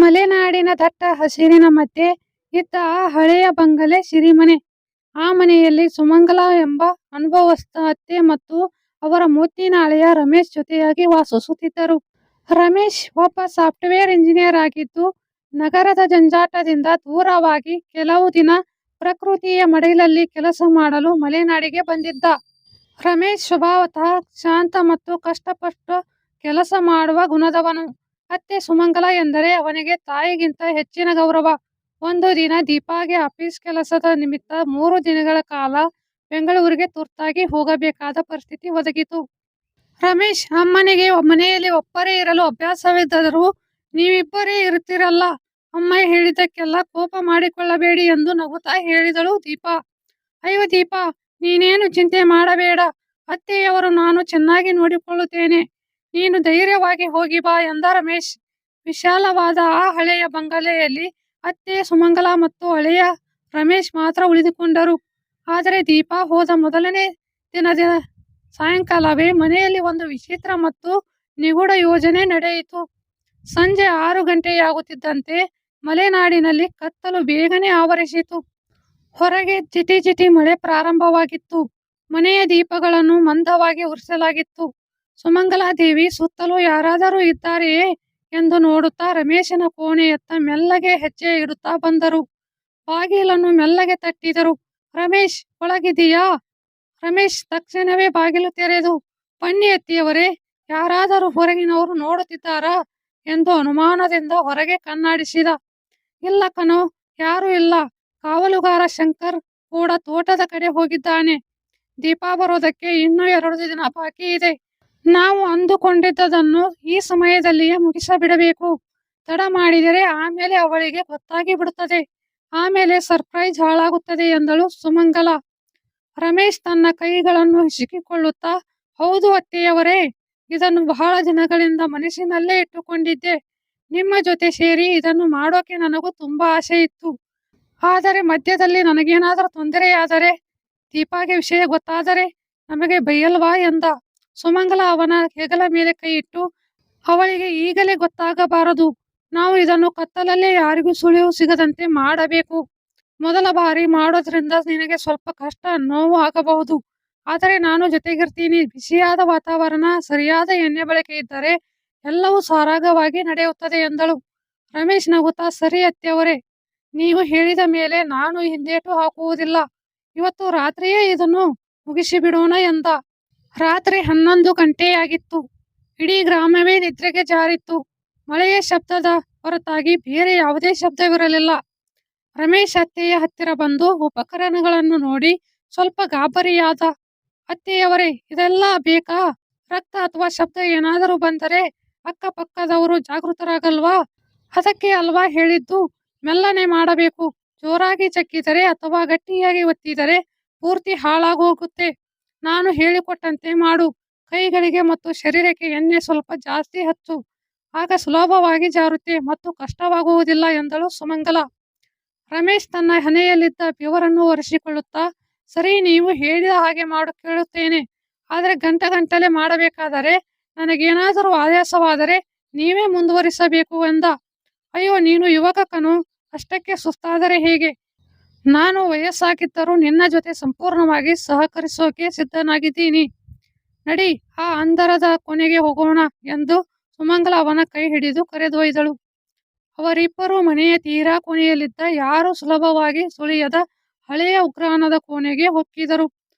ಮಲೆನಾಡಿನ ದಟ್ಟ ಹಸಿರಿನ ಮಧ್ಯೆ ಇದ್ದ ಆ ಹಳೆಯ ಬಂಗಲೆ ಸಿರಿಮನೆ. ಆ ಮನೆಯಲ್ಲಿ ಸುಮಂಗಲ ಎಂಬ ಅನುಭವಸ್ಥ ಅತ್ತೆ ಮತ್ತು ಅವರ ಮುದ್ದಿನ ಅಳಿಯ ರಮೇಶ್ ಜೊತೆಯಾಗಿ ವಾಸಿಸುತ್ತಿದ್ದರು. ರಮೇಶ್ ಒಬ್ಬ ಸಾಫ್ಟ್ವೇರ್ ಇಂಜಿನಿಯರ್ ಆಗಿದ್ದು, ನಗರದ ಜಂಜಾಟದಿಂದ ದೂರವಾಗಿ ಕೆಲವು ದಿನ ಪ್ರಕೃತಿಯ ಮಡಿಲಲ್ಲಿ ಕೆಲಸ ಮಾಡಲು ಮಲೆನಾಡಿಗೆ ಬಂದಿದ್ದ. ರಮೇಶ್ ಸ್ವಭಾವತಃ ಶಾಂತ ಮತ್ತು ಕಷ್ಟಪಟ್ಟು ಕೆಲಸ ಮಾಡುವ ಗುಣದವನು. ಅತ್ತೆ ಸುಮಂಗಲ ಎಂದರೆ ಅವನಿಗೆ ತಾಯಿಗಿಂತ ಹೆಚ್ಚಿನ ಗೌರವ. ಒಂದು ದಿನ ದೀಪಾಗೆ ಆಫೀಸ್ ಕೆಲಸದ ನಿಮಿತ್ತ 3 ದಿನಗಳ ಕಾಲ ಬೆಂಗಳೂರಿಗೆ ತುರ್ತಾಗಿ ಹೋಗಬೇಕಾದ ಪರಿಸ್ಥಿತಿ ಒದಗಿತು. ರಮೇಶ್ ಅಮ್ಮನಿಗೆ ಮನೆಯಲ್ಲಿ ಒಬ್ಬರೇ ಇರಲು ಅಭ್ಯಾಸವಿದ್ದರೂ ನೀವಿಬ್ಬರೇ ಇರುತ್ತೀರಲ್ಲ, ಅಮ್ಮ ಹೇಳಿದ್ದಕ್ಕೆಲ್ಲ ಕೋಪ ಮಾಡಿಕೊಳ್ಳಬೇಡಿ ಎಂದು ನಗುತ್ತಾ ಹೇಳಿದಳು ದೀಪಾ. ಅಯ್ಯೋ ದೀಪಾ, ನೀನೇನು ಚಿಂತೆ ಮಾಡಬೇಡ, ಅತ್ತೆಯವರು ನಾನು ಚೆನ್ನಾಗಿ ನೋಡಿಕೊಳ್ಳುತ್ತೇನೆ, ನೀನು ಧೈರ್ಯವಾಗಿ ಹೋಗಿ ಬಾ ಎಂದ ರಮೇಶ್. ವಿಶಾಲವಾದ ಆ ಹಳೆಯ ಬಂಗಲೆಯಲ್ಲಿ ಅತ್ತೆ ಸುಮಂಗಲ ಮತ್ತು ಹಳೆಯ ರಮೇಶ್ ಮಾತ್ರ ಉಳಿದುಕೊಂಡರು. ಆದರೆ ದೀಪಾ ಹೋದ ಮೊದಲನೇ ದಿನದ ಸಾಯಂಕಾಲವೇ ಮನೆಯಲ್ಲಿ ಒಂದು ವಿಚಿತ್ರ ಮತ್ತು ನಿಗೂಢ ಯೋಜನೆ ನಡೆಯಿತು. ಸಂಜೆ 6 ಗಂಟೆಯಾಗುತ್ತಿದ್ದಂತೆ ಮಲೆನಾಡಿನಲ್ಲಿ ಕತ್ತಲು ಬೇಗನೆ ಆವರಿಸಿತು. ಹೊರಗೆ ಜಿಟಿ ಜಿಟಿ ಮಳೆ ಪ್ರಾರಂಭವಾಗಿತ್ತು. ಮನೆಯ ದೀಪಗಳನ್ನು ಮಂದವಾಗಿ ಉರಿಸಲಾಗಿತ್ತು. ಸುಮಂಗಲಾದೇವಿ ಸುತ್ತಲೂ ಯಾರಾದರೂ ಇದ್ದಾರೆಯೇ ಎಂದು ನೋಡುತ್ತಾ ರಮೇಶನ ಕೋಣೆಯತ್ತ ಮೆಲ್ಲಗೆ ಹೆಜ್ಜೆ ಇಡುತ್ತಾ ಬಂದರು. ಬಾಗಿಲನ್ನು ಮೆಲ್ಲಗೆ ತಟ್ಟಿದರು. ರಮೇಶ್, ಒಳಗಿದೆಯಾ? ರಮೇಶ್ ತಕ್ಷಣವೇ ಬಾಗಿಲು ತೆರೆದು, ಬನ್ನಿ ಅತ್ತಿಯವರೇ, ಯಾರಾದರೂ ಹೊರಗಿನವರು ನೋಡುತ್ತಿದ್ದಾರಾ ಎಂದು ಅನುಮಾನದಿಂದ ಹೊರಗೆ ಕಣ್ಣಾಡಿಸಿದ. ಇಲ್ಲ ಕಣೋ, ಯಾರೂ ಇಲ್ಲ, ಕಾವಲುಗಾರ ಶಂಕರ್ ಕೂಡ ತೋಟದ ಕಡೆ ಹೋಗಿದ್ದಾನೆ. ದೀಪಾ ಬರೋದಕ್ಕೆ ಇನ್ನೂ 2 ದಿನ ಬಾಕಿ ಇದೆ. ನಾವು ಅಂದುಕೊಂಡಿದ್ದದನ್ನು ಈ ಸಮಯದಲ್ಲಿಯೇ ಮುಗಿಸಿಬಿಡಬೇಕು. ತಡ ಮಾಡಿದರೆ ಆಮೇಲೆ ಅವಳಿಗೆ ಗೊತ್ತಾಗಿ ಬಿಡುತ್ತದೆ, ಆಮೇಲೆ ಸರ್ಪ್ರೈಸ್ ಹಾಳಾಗುತ್ತದೆ ಎಂದಳು ಸುಮಂಗಲ. ರಮೇಶ್ ತನ್ನ ಕೈಗಳನ್ನು ಹಿಸುಕಿಕೊಳ್ಳುತ್ತಾ, ಹೌದು ಅತ್ತೆಯವರೇ, ಇದನ್ನು ಬಹಳ ದಿನಗಳಿಂದ ಮನಸ್ಸಿನಲ್ಲೇ ಇಟ್ಟುಕೊಂಡಿದ್ದೆ. ನಿಮ್ಮ ಜೊತೆ ಸೇರಿ ಇದನ್ನು ಮಾಡೋಕೆ ನನಗೂ ತುಂಬಾ ಆಸೆ ಇತ್ತು. ಆದರೆ ಮಧ್ಯದಲ್ಲಿ ನನಗೇನಾದರೂ ತೊಂದರೆಯಾದರೆ, ದೀಪಾಗೆ ವಿಷಯ ಗೊತ್ತಾದರೆ ನಮಗೆ ಬೈಯಲ್ವಾ ಎಂದ. ಸುಮಂಗಲ ಅವನ ಹೆಗಲ ಮೇಲೆ ಕೈ ಇಟ್ಟು, ಅವಳಿಗೆ ಈಗಲೇ ಗೊತ್ತಾಗಬಾರದು. ನಾವು ಇದನ್ನು ಕತ್ತಲಲ್ಲೇ ಯಾರಿಗೂ ಸುಳಿವು ಸಿಗದಂತೆ ಮಾಡಬೇಕು. ಮೊದಲ ಬಾರಿ ಮಾಡೋದ್ರಿಂದ ನಿನಗೆ ಸ್ವಲ್ಪ ಕಷ್ಟ, ನೋವು ಆಗಬಹುದು. ಆದರೆ ನಾನು ಜೊತೆಗಿರ್ತೀನಿ. ಬಿಸಿಯಾದ ವಾತಾವರಣ, ಸರಿಯಾದ ಎಣ್ಣೆ ಬಳಕೆ ಇದ್ದರೆ ಎಲ್ಲವೂ ಸರಾಗವಾಗಿ ನಡೆಯುತ್ತದೆ ಎಂದಳು. ರಮೇಶ್ ನಗುತ್ತಾ, ಸರಿ ಅತ್ತೆಯವರೇ, ನೀವು ಹೇಳಿದ ಮೇಲೆ ನಾನು ಹಿಂದೇಟು ಹಾಕುವುದಿಲ್ಲ. ಇವತ್ತು ರಾತ್ರಿಯೇ ಇದನ್ನು ಮುಗಿಸಿಬಿಡೋಣ ಎಂದ. ರಾತ್ರಿ 11 ಗಂಟೆಯಾಗಿತ್ತು. ಇಡೀ ಗ್ರಾಮವೇ ನಿದ್ರೆಗೆ ಜಾರಿತ್ತು. ಮಳೆಯ ಶಬ್ದದ ಹೊರತಾಗಿ ಬೇರೆ ಯಾವುದೇ ಶಬ್ದವಿರಲಿಲ್ಲ. ರಮೇಶ್ ಅತ್ತೆಯ ಹತ್ತಿರ ಬಂದು ಉಪಕರಣಗಳನ್ನು ನೋಡಿ ಸ್ವಲ್ಪ ಗಾಬರಿಯಾದ. ಅತ್ತೆಯವರೇ, ಇದೆಲ್ಲ ಬೇಕಾ? ರಕ್ತ ಅಥವಾ ಶಬ್ದ ಏನಾದರೂ ಬಂದರೆ ಅಕ್ಕಪಕ್ಕದವರು ಜಾಗೃತರಾಗಲ್ವಾ? ಅದಕ್ಕೆ ಅಲ್ವಾ ಹೇಳಿದ್ದು, ಮೆಲ್ಲನೆ ಮಾಡಬೇಕು. ಜೋರಾಗಿ ಚಕ್ಕಿದರೆ ಅಥವಾ ಗಟ್ಟಿಯಾಗಿ ಒತ್ತಿದರೆ ಪೂರ್ತಿ ಹಾಳಾಗೋಗುತ್ತೆ. ನಾನು ಹೇಳಿಕೊಟ್ಟಂತೆ ಮಾಡು. ಕೈಗಳಿಗೆ ಮತ್ತು ಶರೀರಕ್ಕೆ ಎಣ್ಣೆ ಸ್ವಲ್ಪ ಜಾಸ್ತಿ ಹಚ್ಚು. ಆಗ ಸುಲಭವಾಗಿ ಜಾರುತ್ತೆ ಮತ್ತು ಕಷ್ಟವಾಗುವುದಿಲ್ಲ ಎಂದಳು ಸುಮಂಗಲ. ರಮೇಶ್ ತನ್ನ ಹಣೆಯಲ್ಲಿದ್ದ ಬೆವರನ್ನು ಒರೆಸಿಕೊಳ್ಳುತ್ತಾ, ಸರಿ, ನೀವು ಹೇಳಿದ ಹಾಗೆ ಕೇಳುತ್ತೇನೆ. ಆದರೆ ಗಂಟೆ ಮಾಡಬೇಕಾದರೆ ನನಗೇನಾದರೂ ಆಯಾಸವಾದರೆ ನೀವೇ ಮುಂದುವರಿಸಬೇಕು ಎಂದ. ಅಯ್ಯೋ, ನೀನು ಯುವಕ ಕಣೋ, ಅಷ್ಟಕ್ಕೆ ಸುಸ್ತಾದರೆ ಹೇಗೆ? ನಾನು ವಯಸ್ಸಾಗಿದ್ದರೂ ನಿನ್ನ ಜೊತೆ ಸಂಪೂರ್ಣವಾಗಿ ಸಹಕರಿಸೋಕೆ ಸಿದ್ಧನಾಗಿದ್ದೀನಿ. ನಡಿ, ಆ ಅಂಧರದ ಕೊನೆಗೆ ಹೋಗೋಣ ಎಂದು ಸುಮಂಗಲ ಅವನ ಕೈ ಹಿಡಿದು ಕರೆದೊಯ್ದಳು. ಅವರಿಬ್ಬರು ಮನೆಯ ತೀರಾ ಕೊನೆಯಲ್ಲಿದ್ದ ಯಾರೂ ಸುಲಭವಾಗಿ ಸುಳಿಯದ ಹಳೆಯ ಉಗ್ರಾಣದ ಕೋಣೆಗೆ ಹೊಕ್ಕಿದರು.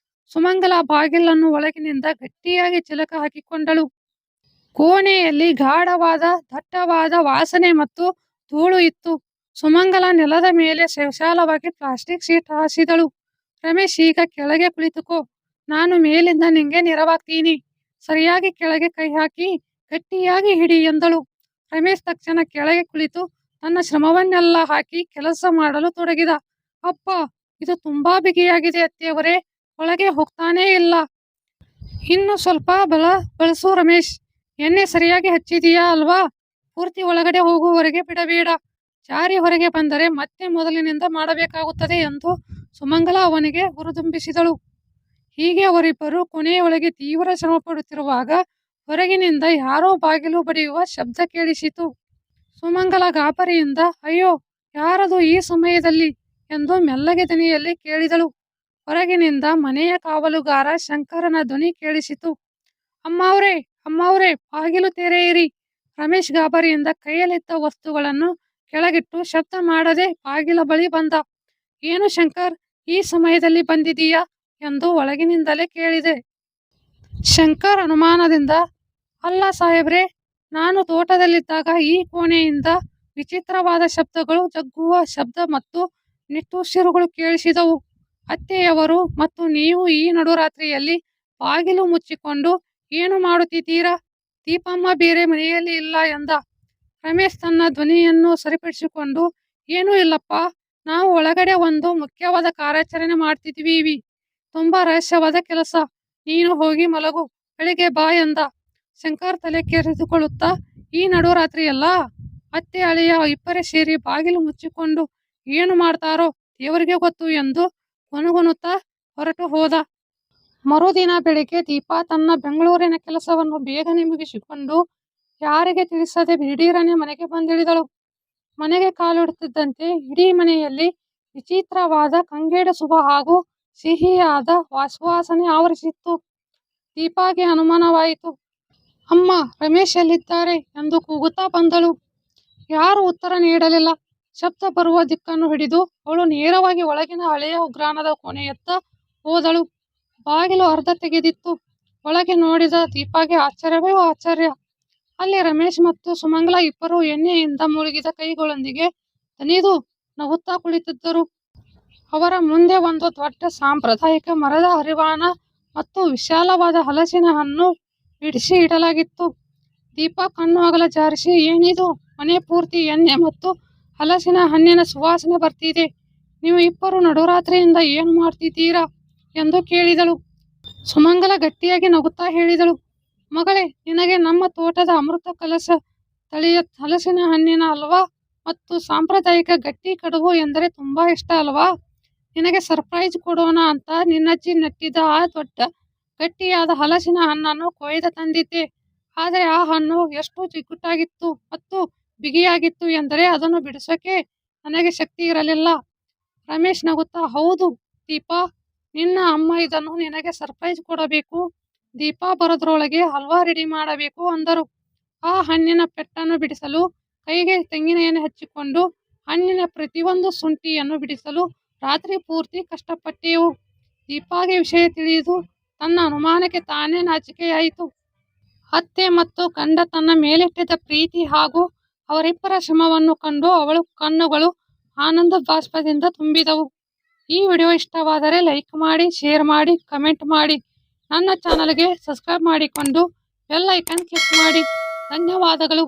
ಸುಮಂಗಲ ಬಾಗಿಲನ್ನು ಒಳಗಿನಿಂದ ಗಟ್ಟಿಯಾಗಿ ಚಿಲಕ ಹಾಕಿಕೊಂಡಳು. ಕೋಣೆಯಲ್ಲಿ ಗಾಢವಾದ ದಟ್ಟವಾದ ವಾಸನೆ ಮತ್ತು ಧೂಳು ಇತ್ತು. ಸುಮಂಗಲ ನೆಲದ ಮೇಲೆ ವಿಶಾಲವಾಗಿ ಪ್ಲಾಸ್ಟಿಕ್ ಶೀಟ್ ಹಾಸಿದಳು. ರಮೇಶ್, ಈಗ ಕೆಳಗೆ ಕುಳಿತುಕೋ, ನಾನು ಮೇಲಿಂದ ನಿಂಗೆ ನೆರವಾಗ್ತೀನಿ. ಸರಿಯಾಗಿ ಕೆಳಗೆ ಕೈ ಹಾಕಿ ಗಟ್ಟಿಯಾಗಿ ಹಿಡಿ ಎಂದಳು. ರಮೇಶ್ ತಕ್ಷಣ ಕೆಳಗೆ ಕುಳಿತು ತನ್ನ ಶ್ರಮವನ್ನೆಲ್ಲ ಹಾಕಿ ಕೆಲಸ ಮಾಡಲು ತೊಡಗಿದ. ಅಪ್ಪ, ಇದು ತುಂಬಾ ಬಿಗಿಯಾಗಿದೆ ಅತ್ತೆಯವರೇ, ಒಳಗೆ ಹೋಗ್ತಾನೇ ಇಲ್ಲ. ಇನ್ನು ಸ್ವಲ್ಪ ಬಲ ಬಳಸು ರಮೇಶ್. ಎಣ್ಣೆ ಸರಿಯಾಗಿ ಹಚ್ಚಿದೀಯಾ ಅಲ್ವಾ? ಪೂರ್ತಿ ಒಳಗಡೆ ಹೋಗುವವರೆಗೆ ಬಿಡಬೇಡ. ಜಾರಿ ಹೊರಗೆ ಬಂದರೆ ಮತ್ತೆ ಮೊದಲಿನಿಂದ ಮಾಡಬೇಕಾಗುತ್ತದೆ ಎಂದು ಸುಮಂಗಲ ಅವನಿಗೆ ಹುರಿದುಂಬಿಸಿದಳು. ಹೀಗೆ ಅವರಿಬ್ಬರು ಕೊನೆಯೊಳಗೆ ತೀವ್ರ ಶ್ರಮ ಪಡುತ್ತಿರುವಾಗ ಹೊರಗಿನಿಂದ ಯಾರೋ ಬಾಗಿಲು ಬಡಿಯುವ ಶಬ್ದ ಕೇಳಿಸಿತು. ಸುಮಂಗಲ ಗಾಬರಿಯಿಂದ ಅಯ್ಯೋ, ಯಾರದು ಈ ಸಮಯದಲ್ಲಿ ಎಂದು ಮೆಲ್ಲಗೆ ದನಿಯಲ್ಲಿ ಕೇಳಿದಳು. ಹೊರಗಿನಿಂದ ಮನೆಯ ಕಾವಲುಗಾರ ಶಂಕರನ ಧ್ವನಿ ಕೇಳಿಸಿತು. ಅಮ್ಮವ್ರೇ, ಅಮ್ಮವ್ರೇ, ಬಾಗಿಲು ತೆರೆಯಿರಿ. ರಮೇಶ್ ಗಾಬರಿಯಿಂದ ಕೈಯಲ್ಲಿದ್ದ ವಸ್ತುಗಳನ್ನು ಕೆಳಗಿಟ್ಟು ಶಬ್ದ ಮಾಡದೆ ಬಾಗಿಲ ಬಳಿ ಬಂದ. ಏನು ಶಂಕರ್, ಈ ಸಮಯದಲ್ಲಿ ಬಂದಿದೀಯಾ ಎಂದು ಒಳಗಿನಿಂದಲೇ ಕೇಳಿದೆ. ಶಂಕರ್ ಅನುಮಾನದಿಂದ, ಅಲ್ಲ ಸಾಹೇಬ್ರೆ, ನಾನು ತೋಟದಲ್ಲಿದ್ದಾಗ ಈ ಕೋಣೆಯಿಂದ ವಿಚಿತ್ರವಾದ ಶಬ್ದಗಳು, ಜಗ್ಗುವ ಶಬ್ದ ಮತ್ತು ನಿಟ್ಟುಸಿರುಗಳು ಕೇಳಿಸಿದವು. ಅತ್ತೆಯವರು ಮತ್ತು ನೀವು ಈ ನಡುರಾತ್ರಿಯಲ್ಲಿ ಬಾಗಿಲು ಮುಚ್ಚಿಕೊಂಡು ಏನು ಮಾಡುತ್ತಿದ್ದೀರಾ? ದೀಪಮ್ಮ ಬೇರೆ ಮನೆಯಲ್ಲಿ ಇಲ್ಲ ಎಂದ. ರಮೇಶ್ ತನ್ನ ಧ್ವನಿಯನ್ನು ಸರಿಪಡಿಸಿಕೊಂಡು, ಏನೂ ಇಲ್ಲಪ್ಪ, ನಾವು ಒಳಗಡೆ ಒಂದು ಮುಖ್ಯವಾದ ಕಾರ್ಯಾಚರಣೆ ಮಾಡ್ತಿದ್ದೀವಿ. ತುಂಬಾ ರಹಸ್ಯವಾದ ಕೆಲಸ. ನೀನು ಹೋಗಿ ಮಲಗು, ಬೆಳಿಗ್ಗೆ ಬಾ ಎಂದ. ಶಂಕರ್ ತಲೆ ಕೆರೆದುಕೊಳ್ಳುತ್ತಾ, ಈ ನಡುರಾತ್ರಿಯಲ್ಲ, ಅತ್ತೆ ಅಳಿಯ ಇಬ್ಬರೇ ಸೇರಿ ಬಾಗಿಲು ಮುಚ್ಚಿಕೊಂಡು ಏನು ಮಾಡ್ತಾರೋ ದೇವರಿಗೆ ಗೊತ್ತು ಎಂದು ಗೊಣಗುಣುತ್ತಾ ಹೊರಟು ಹೋದ. ಮರುದಿನ ಬೆಳಿಗ್ಗೆ ದೀಪಾ ತನ್ನ ಬೆಂಗಳೂರಿನ ಕೆಲಸವನ್ನು ಬೇಗನೆ ಮುಗಿಸಿಕೊಂಡು ಯಾರಿಗೆ ತಿಳಿಸದೆ ದಿಢೀರನೆ ಮನೆಗೆ ಬಂದಿಳಿದಳು. ಮನೆಗೆ ಕಾಲಿಡುತ್ತಿದ್ದಂತೆ ಇಡೀ ಮನೆಯಲ್ಲಿ ವಿಚಿತ್ರವಾದ ಕಂಗೆಡ ಶುಭ ಹಾಗೂ ಸಿಹಿಯಾದ ಸುವಾಸನೆ ಆವರಿಸಿತ್ತು. ದೀಪಾಗೆ ಅನುಮಾನವಾಯಿತು. ಅಮ್ಮ, ರಮೇಶ್ ಎಲ್ಲಿದ್ದಾರೆ ಎಂದು ಕೂಗುತ್ತಾ ಬಂದಳು. ಯಾರೂ ಉತ್ತರ ನೀಡಲಿಲ್ಲ. ಶಬ್ದ ಬರುವ ದಿಕ್ಕನ್ನು ಹಿಡಿದು ಅವಳು ನೇರವಾಗಿ ಒಳಗಿನ ಹಳೆಯ ಉಗ್ರಾಣದ ಕೋಣೆಯತ್ತ ಹೋದಳು. ಬಾಗಿಲು ಅರ್ಧ ತೆಗೆದಿತ್ತು. ಒಳಗೆ ನೋಡಿದ ದೀಪಾಗೆ ಆಶ್ಚರ್ಯವೇ ಆಶ್ಚರ್ಯ. ಅಲ್ಲಿ ರಮೇಶ್ ಮತ್ತು ಸುಮಂಗಲ ಇಬ್ಬರು ಎಣ್ಣೆಯಿಂದ ಮುಳುಗಿದ ಕೈಗಳೊಂದಿಗೆ ದಣಿದು ನಗುತ್ತಾ ಕುಳಿತಿದ್ದರು. ಅವರ ಮುಂದೆ ಒಂದು ದೊಡ್ಡ ಸಾಂಪ್ರದಾಯಿಕ ಮರದ ಹರಿವಾಣ ಮತ್ತು ವಿಶಾಲವಾದ ಹಲಸಿನ ಹಣ್ಣು ಬಿಡಿಸಿ ಇಡಲಾಗಿತ್ತು. ದೀಪಾ ಕಣ್ಣು ಅಗಲ ಜಾರಿಸಿ, ಏನಿದು? ಮನೆ ಪೂರ್ತಿ ಎಣ್ಣೆ ಮತ್ತು ಹಲಸಿನ ಹಣ್ಣಿನ ಸುವಾಸನೆ ಬರ್ತಿದೆ. ನೀವು ಇಬ್ಬರು ನಡುರಾತ್ರಿಯಿಂದ ಏನು ಮಾಡ್ತಿದ್ದೀರಾ ಎಂದು ಕೇಳಿದಳು. ಸುಮಂಗಲ ಗಟ್ಟಿಯಾಗಿ ನಗುತ್ತಾ ಹೇಳಿದಳು, ಮಗಳೇ, ನಿನಗೆ ನಮ್ಮ ತೋಟದ ಅಮೃತ ಕಲಶ ತಳಿಯ ಹಲಸಿನ ಹಣ್ಣಿನ ಹಲ್ವಾ ಮತ್ತು ಸಾಂಪ್ರದಾಯಿಕ ಗಟ್ಟಿ ಕಡುಬು ಎಂದರೆ ತುಂಬಾ ಇಷ್ಟ ಅಲ್ವಾ? ನಿನಗೆ ಸರ್ಪ್ರೈಸ್ ಕೊಡೋಣ ಅಂತ ನಿನ್ನಜ್ಜಿ ನೆಟ್ಟಿದ್ದ ಆ ದೊಡ್ಡ ಗಟ್ಟಿಯಾದ ಹಲಸಿನ ಹಣ್ಣನ್ನು ಕೊಯ್ದು ತಂದಿದ್ದೆ. ಆದರೆ ಆ ಹಣ್ಣು ಎಷ್ಟು ಜಿಗುಟಾಗಿತ್ತು ಮತ್ತು ಬಿಗಿಯಾಗಿತ್ತು ಎಂದರೆ ಅದನ್ನು ಬಿಡಿಸೋಕೆ ನನಗೆ ಶಕ್ತಿ ಇರಲಿಲ್ಲ. ರಮೇಶ್ ನಗುತ್ತಾ, ಹೌದು ದೀಪಾ, ನಿನ್ನ ಅಮ್ಮ ಇದನ್ನು ನಿನಗೆ ಸರ್ಪ್ರೈಸ್ ಕೊಡಬೇಕು. ದೀಪಾ ಬರೋದ್ರೊಳಗೆ ಹಲ್ವಾ ರೆಡಿ ಮಾಡಬೇಕು ಅಂದರು. ಆ ಹಣ್ಣಿನ ಪೆಟ್ಟನ್ನು ಬಿಡಿಸಲು ಕೈಗೆ ತೆಂಗಿನ ಎಣ್ಣೆ ಹಚ್ಚಿಕೊಂಡು ಹಣ್ಣಿನ ಪ್ರತಿಯೊಂದು ಶುಂಠಿಯನ್ನು ಬಿಡಿಸಲು ರಾತ್ರಿ ಪೂರ್ತಿ ಕಷ್ಟಪಟ್ಟೆವು. ದೀಪಾಗೆ ವಿಷಯ ತಿಳಿದು ತನ್ನ ಅನುಮಾನಕ್ಕೆ ತಾನೇ ನಾಚಿಕೆಯಾಯಿತು. ಅತ್ತೆ ಮತ್ತು ಗಂಡ ತನ್ನ ಮೇಲಿಟ್ಟಿದ್ದ ಪ್ರೀತಿ ಹಾಗೂ ಅವರಿಬ್ಬರ ಶ್ರಮವನ್ನು ಕಂಡು ಅವಳ ಕಣ್ಣುಗಳು ಆನಂದ ಬಾಷ್ಪದಿಂದ ತುಂಬಿದವು. ಈ ವಿಡಿಯೋ ಇಷ್ಟವಾದರೆ ಲೈಕ್ ಮಾಡಿ, ಶೇರ್ ಮಾಡಿ, ಕಮೆಂಟ್ ಮಾಡಿ. ನನ್ನ ಚಾನಲ್ಗೆ ಸಬ್ಸ್ಕ್ರೈಬ್ ಮಾಡಿಕೊಂಡು ಬೆಲ್ ಐಕಾನ್ ಕ್ಲಿಕ್ ಮಾಡಿ. ಧನ್ಯವಾದಗಳು.